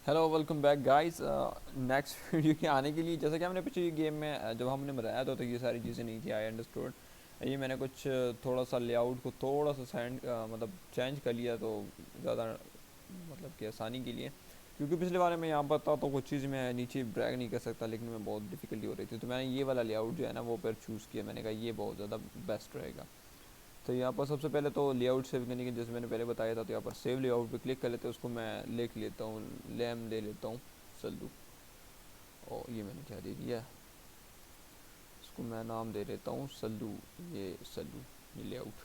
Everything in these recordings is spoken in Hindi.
Hello welcome back guys. Next video के आने के लिए जैसा कि हमने पिछली गेम में जब हमने बताया था तो ये सारी चीज़ें नहीं थी। I understood. ये मैंने कुछ थोड़ा सा लेआउट को थोड़ा सा सेंड मतलब चेंज कर लिया तो ज़्यादा मतलब कि आसानी के लिए, क्योंकि पिछले वाले में यहाँ पर था तो कुछ चीज़ मैं नीचे ड्रैग नहीं कर सकता, लेकिन मैं बहुत डिफ़िकल्टी हो रही थी तो मैंने ये वाला लेआउट जो है ना वो फिर चूज़ किया। मैंने कहा ये बहुत ज़्यादा बेस्ट रहेगा। तो यहाँ पर सबसे पहले तो लेआउट सेव करने के जैसे मैंने पहले बताया था, तो यहाँ पर सेव लेआउट पे क्लिक कर लेते हैं। उसको मैं लिख लेता हूँ, लैम ले लेता हूँ सल्लू। और ये मैंने क्या दे दिया, इसको मैं नाम दे देता हूँ सल्लू। ये सल्लू, ये लेआउट,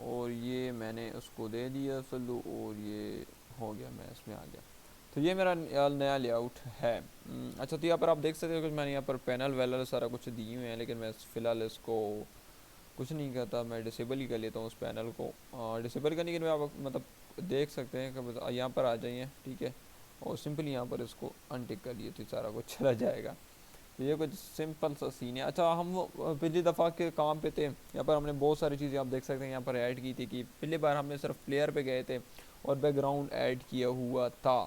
और ये मैंने उसको दे दिया सल्लू, और ये हो गया, मैं इसमें आ गया। तो ये मेरा नया लेआउट है। अच्छा, तो यहाँ पर आप देख सकते हो कि मैंने यहाँ पर पैनल वैनल सारा कुछ दिए हुए हैं, लेकिन मैं फ़िलहाल इसको कुछ नहीं करता, मैं डिसेबल ही कर लेता हूँ उस पैनल को। डिसेबल करने के लिए आप मतलब देख सकते हैं कि यहाँ पर आ जाइए, ठीक है, और सिंपली यहाँ पर इसको अनटिक कर लिए तो सारा कुछ चला जाएगा। तो ये कुछ सिंपल सा सीन है। अच्छा, हम पिछली दफ़ा के काम पे थे, यहाँ पर हमने बहुत सारी चीज़ें आप देख सकते हैं यहाँ पर ऐड की थी। कि पिछली बार हमने सिर्फ प्लेयर पे गए थे और बैकग्राउंड ऐड किया हुआ था,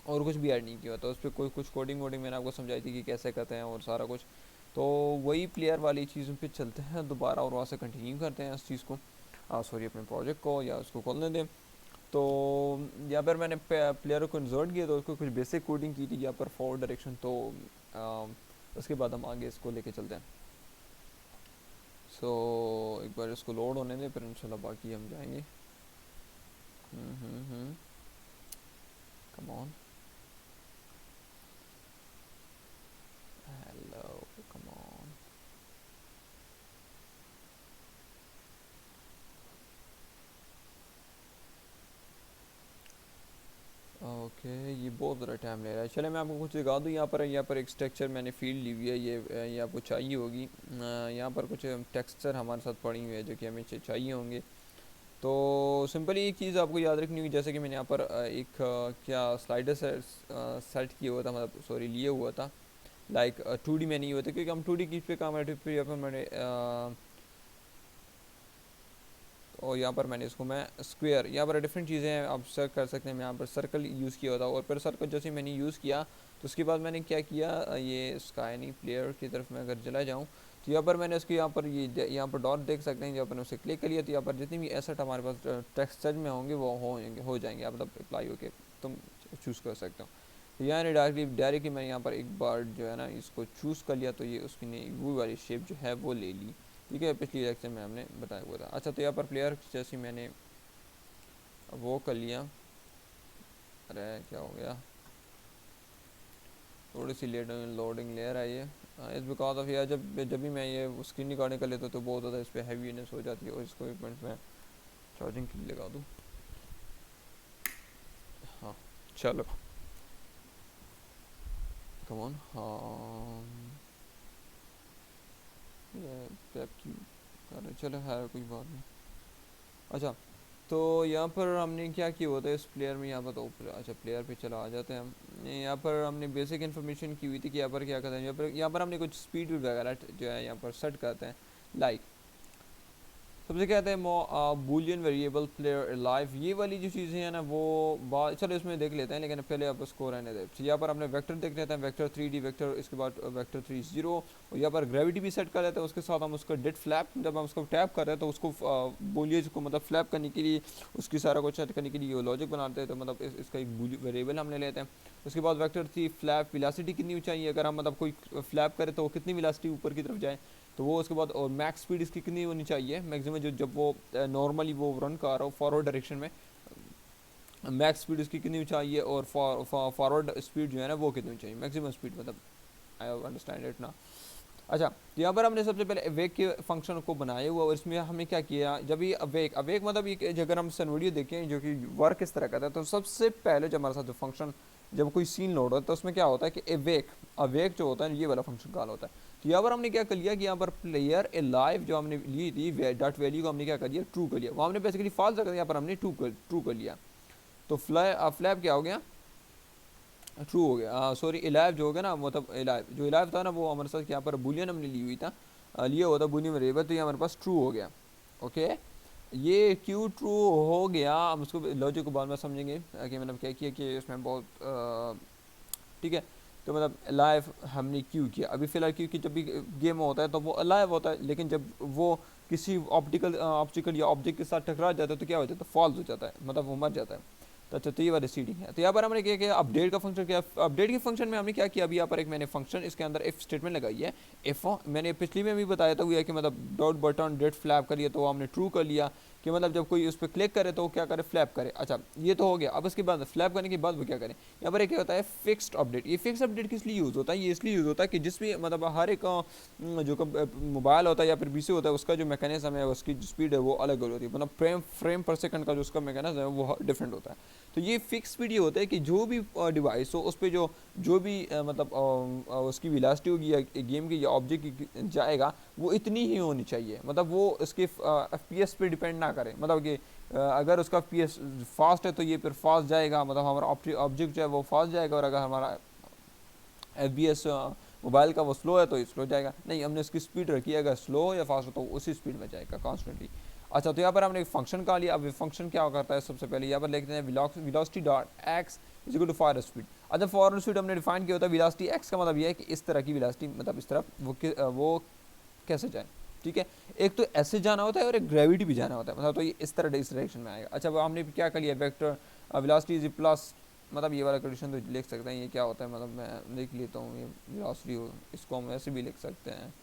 और कुछ भी ऐड नहीं किया था उस पर। कोई कुछ कोडिंग वोडिंग मैंने आपको समझाई थी कि कैसे करते हैं और सारा कुछ। तो वही प्लेयर वाली चीज़ों पे चलते हैं दोबारा और वहाँ से कंटिन्यू करते हैं इस चीज़ को, सॉरी अपने प्रोजेक्ट को, या उसको खोलने दें। तो यहाँ पर मैंने प्लेयर को इंसर्ट किया तो उसको कुछ बेसिक कोडिंग की थी यहाँ पर फॉरवर्ड डायरेक्शन। तो आ, उसके बाद हम आगे इसको लेके चलते हैं। सो एक बार इसको लोड होने दें, फिर इंशाल्लाह बाकी हम जाएंगे। Come on, hello, come on. Okay, ये बहुत ज़्यादा टाइम ले रहा है। चले मैं आपको कुछ दिखा दूँ। यहाँ पर एक स्ट्रक्चर मैंने फील्ड ली हुई है, ये आपको चाहिए होगी। यहाँ पर कुछ टेक्सचर हमारे साथ पड़ी हुई है जो कि हमें चाहिए होंगे। तो सिंपली एक चीज़ आपको याद रखनी होगी, जैसे कि मैंने यहाँ पर एक क्या स्लाइडर सेट किया हुआ था, मतलब सॉरी लिए हुआ था। लाइक 2D में नहीं हुआ था, क्योंकि हम 2D की पे काम रहे थे। फिर यहाँ पर मैंने और यहाँ पर मैंने इसको मैं स्क्वायर, यहाँ पर डिफरेंट चीज़ें हैं आप सर्च कर सकते हैं। मैं यहाँ पर सर्कल यूज़ किया होता, और फिर सर्कल जैसे मैंने यूज़ किया तो उसके बाद मैंने क्या किया, ये स्काई नहीं प्लेयर की तरफ मैं अगर चला जाऊँ तो यहाँ पर मैंने इसको यहाँ पर ये यहाँ पर डॉट देख सकते हैं। यहाँ पर उसे क्लिक कर लिया तो यहाँ पर जितनी भी एसेट हमारे पास टेक्सचर में होंगे वो हो जाएंगे, आप मतलब अप्लाई होके तुम चूज़ कर सकते हो। तो यहाँ डायरेक्टली मैंने यहाँ पर एक बार जो है ना इसको चूज़ कर लिया, तो ये उसकी ने वो वाली शेप जो है वो ले ली। ठीक है, पिछली लेक्चर में हमने बताया हुआ था। अच्छा, तो यहाँ पर प्लेयर जैसे मैंने वो कर लिया। अरे क्या हो गया, थोड़ी सी लेट लोडिंग ले रहा है ये। इस बिकॉज ऑफ यार जब जब भी मैं ये स्क्रीन रिकॉर्डिंग कर लेता हूँ तो बहुत ज़्यादा इस पर हैवीनेस हो जाती है, और इसको एक मिनट में चार्जिंग के लिए लगा दूँ। हाँ, चलो, कम ऑन। हाँ, ये टैप क्यों कर रहे, चलो है कोई बात नहीं। अच्छा, तो यहाँ पर हमने क्या किया होता है इस प्लेयर में, यहाँ पर तो अच्छा प्लेयर पे चला आ जाते हैं हम। यहाँ पर हमने बेसिक इन्फॉर्मेशन की हुई थी कि यहाँ पर क्या करते हैं। यहाँ पर हमने कुछ स्पीड वगैरह जो है यहाँ पर सेट करते हैं। लाइक सबसे कहते हैं बूलियन वेरिएबल प्लेयर लाइव, ये वाली जो चीज़ें हैं ना वो चलो इसमें देख लेते हैं, लेकिन पहले आप उसको रहने दें। तो यहाँ पर हमने वेक्टर देख लेते हैं, वेक्टर 3D वेक्टर, इसके बाद वेक्टर 3 0, और यहाँ पर ग्रेविटी भी सेट कर लेते हैं। उसके साथ हम उसका डेट फ्लैप, जब हम उसको टैप कर रहे हैं तो उसको बोलिए को मतलब फ्लैप करने के लिए, उसकी सारा कुछ सेट करने के लिए लॉजिक बनाते हैं। तो मतलब इसका एक वेरिएबल हम ले लेते हैं। उसके बाद वेक्टर 3 फ्लैप विलासिटी कितनी चाहिए, अगर हम मतलब कोई फ्लैप करें तो वो कितनी विलासिटी ऊपर की तरफ जाए, तो वो उसके बाद। और मैक्स स्पीड इसकी कितनी होनी चाहिए मैक्सिमम, जो जब वो नॉर्मली वो रन कर रहा हो फॉरवर्ड डायरेक्शन में, मैक्स स्पीड इसकी कितनी चाहिए, और फॉरवर्ड स्पीड जो है ना वो कितनी चाहिए, मैक्सिमम स्पीड मतलब। आई अंडरस्टैंड इट ना। अच्छा, तो यहाँ पर हमने सबसे पहले अवेक के फंक्शन को बनाया हुआ, और इसमें हमें क्या किया, जब ये अवेक अवेक मतलब ये अगर हम सन वीडियो देखें जो कि वर्क किस तरह करता है, तो सबसे पहले जब हमारे साथ जो फंक्शन, जब कोई सीन लोड होता है तो उसमें क्या होता है कि अवेक अवेक जो होता है ये वाला फंक्शन कॉल होता है। तो यहाँ पर हमने क्या कर लिया कि यहाँ पर प्लेयर ए लाइव जो हमने ली थी डॉट वैल्यू को हमने क्या कर दिया, ट्रू कर लिया। वो हमने बेसिकली फॉल्स रखा था, यहाँ पर हमने ट्रू कर लिया। तो फ्लैप क्या हो गया, ट्रू हो गया। सॉरी, इलाइव जो हो गया ना, मतलब इलाइव था ना वो हमारे साथ यहाँ पर बुलियन हमने ली हुई था, लिया हुआ था बुलियन वेरिएबल, तो ये हमारे पास ट्रू हो गया। ओके, ये क्यू ट्रू हो गया। हम उसको लॉजिक को बाद में समझेंगे कि मतलब क्या किया कि इसमें बहुत ठीक है। तो मतलब अलाइव हमने क्यों किया अभी फ़िलहाल, क्योंकि जब भी गेम होता है तो वो अलाइव होता है, लेकिन जब वो किसी ऑप्टिकल या ऑब्जेक्ट के साथ टकरा जाता है तो क्या हो जाता है, फॉल्स हो जाता है, मतलब वो मर जाता है। तो अच्छा, तो ये वाली सीडिंग है। तो यहाँ पर हमने क्या किया, अपडेट का फंक्शन किया। अपडेट के फंक्शन में हमने क्या किया, अभी यहाँ पर एक मैंने फंक्शन इसके अंदर इफ स्टेटमेंट लगाई है। इफ मैंने पिछली में भी बताया था हुआ है कि मतलब डॉट बटन डेट फ्लैप करिए, तो हमने ट्रू कर लिया कि मतलब जब कोई उस पर क्लिक करे तो वो क्या करे, फ्लैप करे। अच्छा, ये तो हो गया। अब उसके बाद फ्लैप करने के बाद वो क्या करें, यहाँ पर एक क्या होता है, फिक्स्ड अपडेट। ये फिक्स अपडेट किस लिए यूज़ होता है, ये इसलिए यूज़ होता है कि जिसमें मतलब हर एक जो मोबाइल होता है या फिर पीसी होता है, उसका जो मैकेनिज्म है, उसकी जो स्पीड है वो अलग अलग होती है, मतलब फ्रेम फ्रेम पर सेकंड का जो उसका मैकेनिज्म है वो डिफरेंट होता है। तो ये फिक्स स्पीड ये होता है कि जो भी डिवाइस हो उस पर जो भी मतलब उसकी वेलोसिटी होगी या गेम की या ऑब्जेक्ट की जाएगा, वो इतनी ही होनी चाहिए। मतलब वो इसके एफपीएस पे डिपेंड ना करे, मतलब कि अगर उसका एफपीएस फास्ट है तो ये फिर फास्ट जाएगा, मतलब हमारा ऑब्जेक्ट जो है वो फास्ट जाएगा, और अगर हमारा एफबीएस मोबाइल का वो स्लो है तो स्लो जाएगा। नहीं, हमने इसकी स्पीड रखी है, अगर स्लो या फास्ट हो तो उसी स्पीड में जाएगा कॉन्स्टेंटली। अच्छा, तो यहाँ पर हमने एक फंक्शन का लिया। अब फंक्शन क्या करता है, सबसे पहले यहाँ पर लिखते हैं velocity dot x is equal to forward speed. अच्छा, फॉरवर्ड स्पीड हमने डिफाइन किया होता है। वेलोसिटी एक्स का मतलब यह है कि इस तरह की वेलोसिटी, मतलब इस तरफ वो कैसे जाए, ठीक है। एक तो ऐसे जाना होता है और एक ग्रेविटी भी जाना होता है, मतलब तो ये इस तरह इस डायरेक्शन में आएगा। अच्छा, वो हमने क्या कर लिया, वेक्टर वेलोसिटी इज प्लस, मतलब ये वाला कंडीशन तो लिख सकते हैं। ये क्या होता है, मतलब मैं लिख लेता हूँ, ये वेलोसिटी हो, इसको हम ऐसे भी लिख सकते हैं,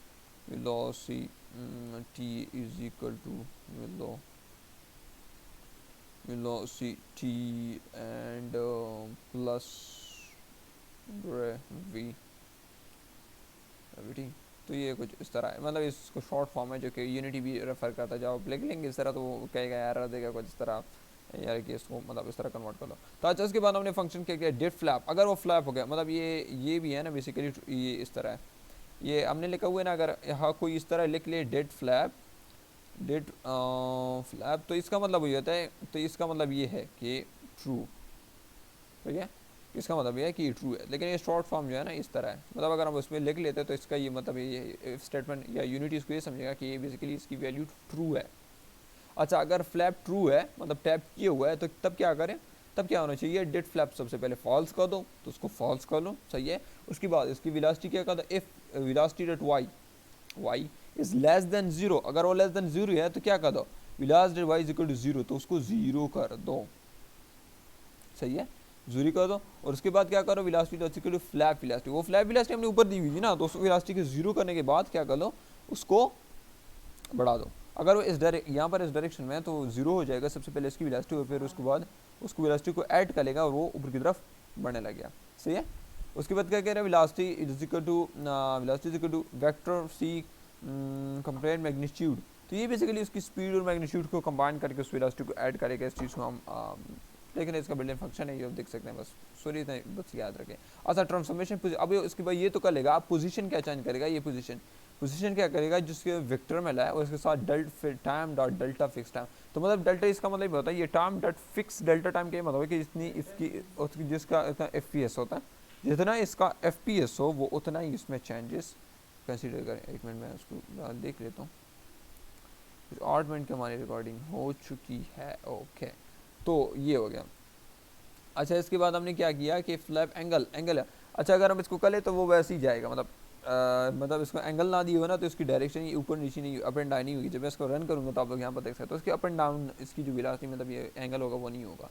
velocity is equal to velocity and plus gravity. तो ये कुछ इस तरह है, मतलब इसको शॉर्ट फॉर्म है जो कि यूनिटी भी रेफर करता है। जब आप लिख लेंगे इस तरह तो वो कहेगा यार देगा कुछ इस तरह, यार कि इसको मतलब इस तरह कन्वर्ट कर लो। तो अच्छा, इसके बाद हमने फंक्शन क्या किया, डेट फ्लैप। अगर वो फ्लैप हो गया, मतलब ये भी है ना बेसिकली, ये इस तरह है, ये हमने लिखा हुआ है ना, अगर यहाँ कोई इस तरह लिख ले डेट फ्लैप, डेट फ्लैप, तो इसका मतलब ये होता है, तो इसका मतलब ये है कि ट्रू, ठीक है। इसका मतलब ये है कि ये ट्रू है, लेकिन ये शॉर्ट फॉर्म जो है ना इस तरह है, मतलब अगर हम उसमें लिख लेते हैं तो इसका ये मतलब ये स्टेटमेंट या यूनिटी इसको ये समझेगा कि ये बेसिकली इसकी वैल्यू ट्रू है। अच्छा, अगर फ्लैप ट्रू है, मतलब टैप किए हुआ है, तो तब क्या करें, तब क्या होना चाहिए, डेट फ्लैप सबसे पहले फॉल्स कर दो, तो उसको फॉल्स कर लो, सही है। उसके बाद इसकी वेलोसिटी क्या कर दो, if velocity dot y is less than zero, अगर वो लेस देन जीरो है तो क्या कर दो, velocity dot y is equal to zero, तो उसको जीरो कर दो, सही है, जूरी कर दो। और उसके बाद क्या करो, velocity dot equal to flap velocity, वो फ्लैप वेलोसिटी हमने ऊपर दी हुई थी ना, तो उस वेलोसिटी को जीरो करने के बाद क्या कर लो, उसको बढ़ा दो। अगर वो इस डायरेक्ट यहाँ पर इस डायरेक्शन में है तो जीरो हो जाएगा सबसे पहले इसकी वेलोसिटी, और फिर उसके बाद उसको वेलोसिटी को ऐड करेगा और वो ऊपर की तरफ बढ़ने लग गया, सही है। उसके बाद क्या कह रहा है, velocity is equal to vector c compare magnitude. तो ये बेसिकली उसकी स्पीड और मैग्नीट्यूड को कंबाइन करके उस वेलोसिटी को ऐड करेगा। इस चीज़ को हम लेकिन इसका बिल्डिंग फंक्शन है, ये देख सकते हैं, बस सॉरी बस याद रखें। अच्छा, ट्रांसफॉर्मेशन, अब इसके बाद ये तो कर लेगा, आप पोजीशन क्या चेंज करेगा, ये पोजीशन क्या करेगा, जिसके वेक्टर में लाए और इसके साथ time dot delta fix time. तो मतलब डेल्टा इसका मतलब होता है ये time dot fix delta time का मतलब है कि जितनी इसकी जिसका इतना एफ होता है, जितना इसका एफ हो वो उतना ही इसमें चेंजेस कंसिडर करें। एक मिनट में उसको देख लेता हूँ, 8 मिनट की हमारी रिकॉर्डिंग हो चुकी है, ओके। तो ये हो गया। अच्छा, इसके बाद हमने क्या किया कि फ्लैप एंगल है। अच्छा, अगर हम इसको कर ले तो वो वैसे ही जाएगा, मतलब इसको एंगल ना दी हो ना तो इसकी डायरेक्शन ऊपर नीचे नहीं, अप एंड डाउन नहीं होगी। जब मैं इसको रन करूँगा तो आप लोग यहाँ पर देख सकते हो इसकी अप एंड डाउन, इसकी जो वेलोसिटी मतलब ये एंगल होगा वो नहीं होगा।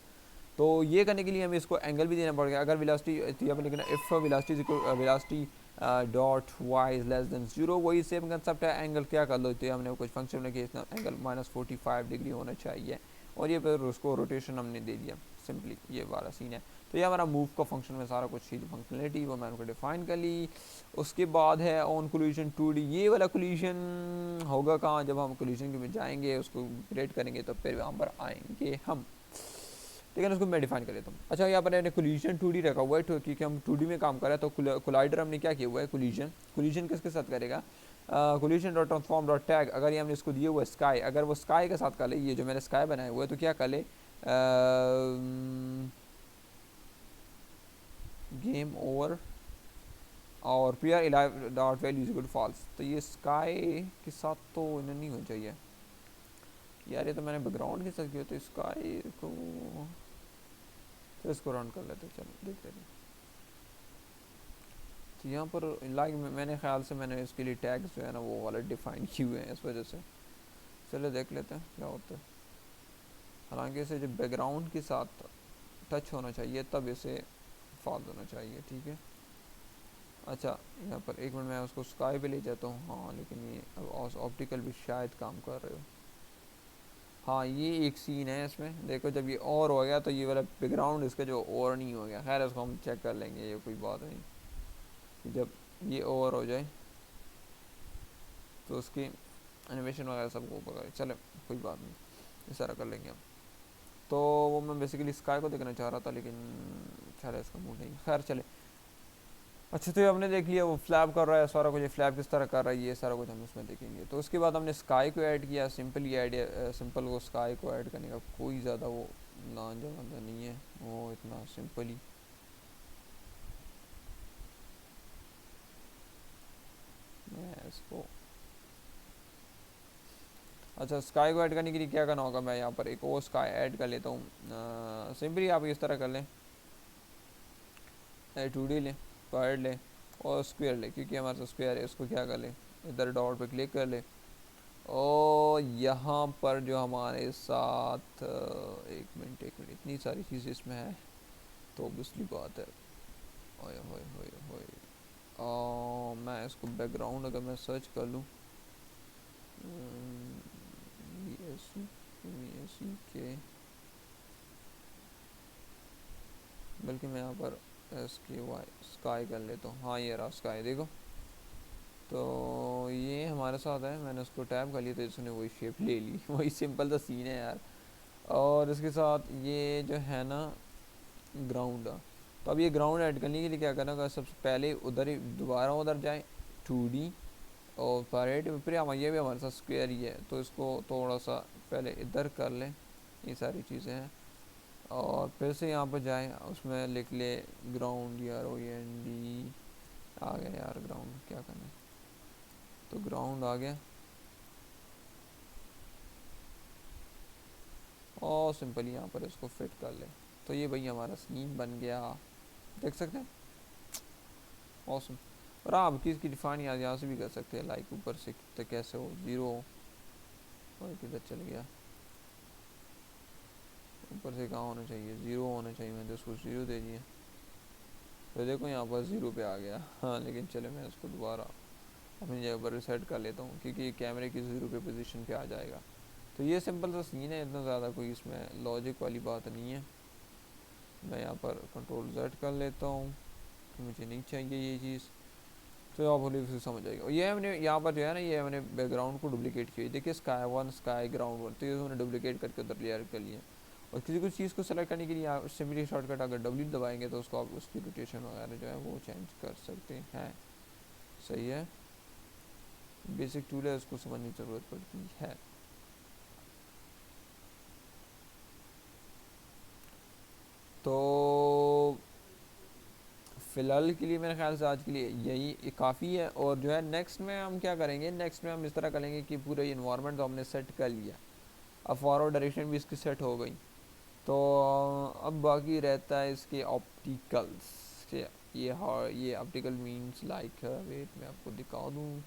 तो ये करने के लिए हमें इसको एंगल भी देना पड़ेगा। अगर वेलोसिटी यहाँ पर लिखना if velocity dot y is less than zero, वही सेम कंसेप्ट है, एंगल क्या कर लो, तो हमने कुछ फंक्शन में कि इतना एंगल -45 डिग्री होना चाहिए, और ये फिर उसको रोटेशन हमने दे दिया, सिंपली ये वाला सीन है। तो ये हमारा मूव का फंक्शन में सारा कुछ चीज़ फंक्शनलिटी वो मैंने को डिफाइन कर ली। उसके बाद है ऑन कोलिजन 2D। ये वाला कोलिजन होगा कहाँ, जब हम कोलिजन के में जाएंगे उसको क्रिएट करेंगे तो फिर वहाँ पर आएंगे हम, लेकिन उसको मैं डिफाइन कर लेता हूँ। अच्छा, यहाँ पर मैंने कोलिजन 2D रखा हुआ है क्योंकि हम 2D में काम कर रहे हैं। तो कोलाइडर हमने क्या किया हुआ है, कोलिजन किसके साथ करेगा, collision dot transform dot tag. अगर ये हमने इसको दिए हुआ है स्काई, अगर वो स्काई के साथ कर ले, ये जो मैंने स्काई बनाया हुआ है, तो क्या कर ले, गेम ओवर और P R dot value is equal to false. तो ये स्काई के साथ तो इन्हें नहीं होना चाहिए, यार ये तो मैंने बैकग्राउंड के साथ किया, तो स्काई को तो इसको रन कर लेते, चलो देख लेते। तो यहाँ पर लाइक मैंने ख्याल से मैंने इसके लिए टैग्स जो है ना वो वाले डिफाइन किए हुए हैं, इस वजह से। चलो देख लेते हैं क्या होता है। हालांकि इसे जब बैकग्राउंड के साथ टच होना चाहिए तब इसे फॉल होना चाहिए, ठीक है। अच्छा यहाँ पर एक मिनट, मैं उसको स्काई पे ले जाता हूँ। हाँ लेकिन ये अब ऑप्टिकल भी शायद काम कर रहे हो। हाँ ये एक सीन है इसमें, देखो जब ये और हो गया तो ये वाला बैकग्राउंड इसका जो और नहीं हो गया। खैर इसको हम चेक कर लेंगे, ये कोई बात नहीं। कि जब ये ओवर हो जाए तो उसकी एनिमेशन वगैरह सबको ऊपर करे, चले कोई बात नहीं, ये सारा कर लेंगे हम। तो वो मैं बेसिकली स्काई को देखना चाह रहा था, लेकिन चले इसका मूड नहीं, खैर चले। अच्छा तो ये हमने देख लिया वो फ्लैप कर रहा है सारा कुछ, फ्लैप किस तरह कर रहा है ये सारा कुछ हम उसमें देखेंगे। तो उसके बाद हमने स्काई को ऐड किया, सिंपल ही सिंपल वो स्काई को ऐड करने का कोई ज़्यादा वो ना जमाना नहीं है, वो इतना सिंपल ही। मैं इसको अच्छा स्काई को ऐड करने के लिए क्या करना होगा, मैं यहाँ पर एक और स्काई ऐड कर लेता हूँ। सिंपली आप इस तरह कर लें, 2D लें, स्क्वायर लें और स्क्वायर लें, क्योंकि हमारे पास स्क्वायर है। उसको क्या कर लें, इधर डॉट पे क्लिक कर लें और यहाँ पर जो हमारे साथ एक मिनट इतनी सारी चीज़ें इसमें है तो ऑब्वियसली बात है। ओए होए होए होए, मैं इसको बैकग्राउंड अगर मैं सर्च कर लूँ, के बल्कि मैं यहाँ पर SKY स्काई कर लेता हूँ। हाँ ये रहा स्काई, देखो तो ये हमारे साथ है। मैंने उसको टैप कर लिया तो इसने वही शेप ले ली वही सिंपल सा सीन है यार। और इसके साथ ये जो है ना ग्राउंड, तो अब ये ग्राउंड ऐड करने के लिए क्या करना होगा, सबसे पहले उधर ही दोबारा उधर जाए 2D और पैरेट फिर हम ये भी हमारे साथ स्क्वायर ही है, तो इसको थोड़ा सा पहले इधर कर लें, ये सारी चीज़ें हैं। और फिर से यहाँ पर जाए, उसमें लिख ले ग्राउंड, GROUND आ गया यार ग्राउंड, क्या करना है, तो ग्राउंड आ गया और सिंपली यहाँ पर इसको फिट कर ले, तो ये भाई हमारा सीन बन गया, देख सकते हैं। ऑसम। और आप किस की डिफाइन यहाँ से भी कर सकते हैं, लाइक ऊपर से कितने कैसे हो, ज़ीरो और किधर चल गया, ऊपर से कहाँ होना चाहिए, ज़ीरो होना चाहिए, मैंने तो उसको ज़ीरो दे दिया, तो देखो यहाँ पर ज़ीरो पे आ गया। हाँ लेकिन चले मैं इसको दोबारा अपनी जगह पर रिसेट कर लेता हूँ, क्योंकि कैमरे की ज़ीरो पे पोजीशन पे आ जाएगा। तो ये सिंपल सा सीन है, इतना ज़्यादा कोई इसमें लॉजिक वाली बात नहीं है। मैं यहाँ पर Ctrl Z कर लेता हूँ कि मुझे नहीं चाहिए ये चीज़, तो आप होली से समझ आएगा। ये हमने यहाँ पर जो है ना, ये हमने बैकग्राउंड को डुप्लीकेट किया, देखिए SKY1 स्काई ग्राउंड 1, तो ये हमने डुप्लीकेट करके उधर लेयर कर लिया। और किसी कुछ चीज़ को सेलेक्ट करने के लिए आप सिंपली शॉर्टकट अगर W दबाएंगे तो उसको आप उसकी रोटेशन वगैरह जो है वो चेंज कर सकते हैं। सही है, बेसिक टूल है, उसको समझने की ज़रूरत पड़ती है। तो फ़िलहाल के लिए मेरे ख्याल से आज के लिए यही काफ़ी है। और जो है नेक्स्ट में हम क्या करेंगे, नेक्स्ट में हम इस तरह करेंगे कि पूरा इन्वायरमेंट तो हमने सेट कर लिया, अब फॉरवर्ड डायरेक्शन भी इसकी सेट हो गई, तो अब बाकी रहता है इसके ऑप्टिकल्स के। ये ऑप्टिकल मीन्स लाइक, वेट मैं आपको दिखा दूँ,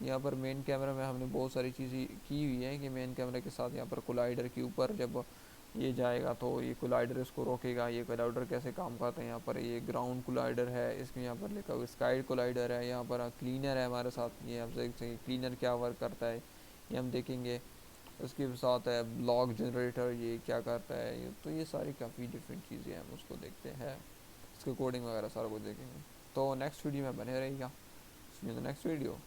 यहाँ पर मेन कैमरा में हमने बहुत सारी चीज़ें की हुई है कि मेन कैमरा के साथ यहाँ पर कोलाइडर के ऊपर जब ये जाएगा तो ये कोलाइडर इसको रोकेगा। ये कोलाइडर कैसे काम करता है, यहाँ पर ये ग्राउंड कोलाइडर है, इसमें यहाँ पर लिखा हुआ स्काई कोलाइडर है, यहाँ पर क्लीनर है हमारे साथ, ये आप देख सकते क्लीनर क्या वर्क करता है ये हम देखेंगे। उसके साथ है ब्लॉक जनरेटर, ये क्या करता है, ये तो ये सारी काफ़ी डिफरेंट चीज़ें हैं, हम उसको देखते हैं, इसके कोडिंग वगैरह सारा कुछ देखेंगे। तो नेक्स्ट वीडियो में बने रहेगा, see you in the next video.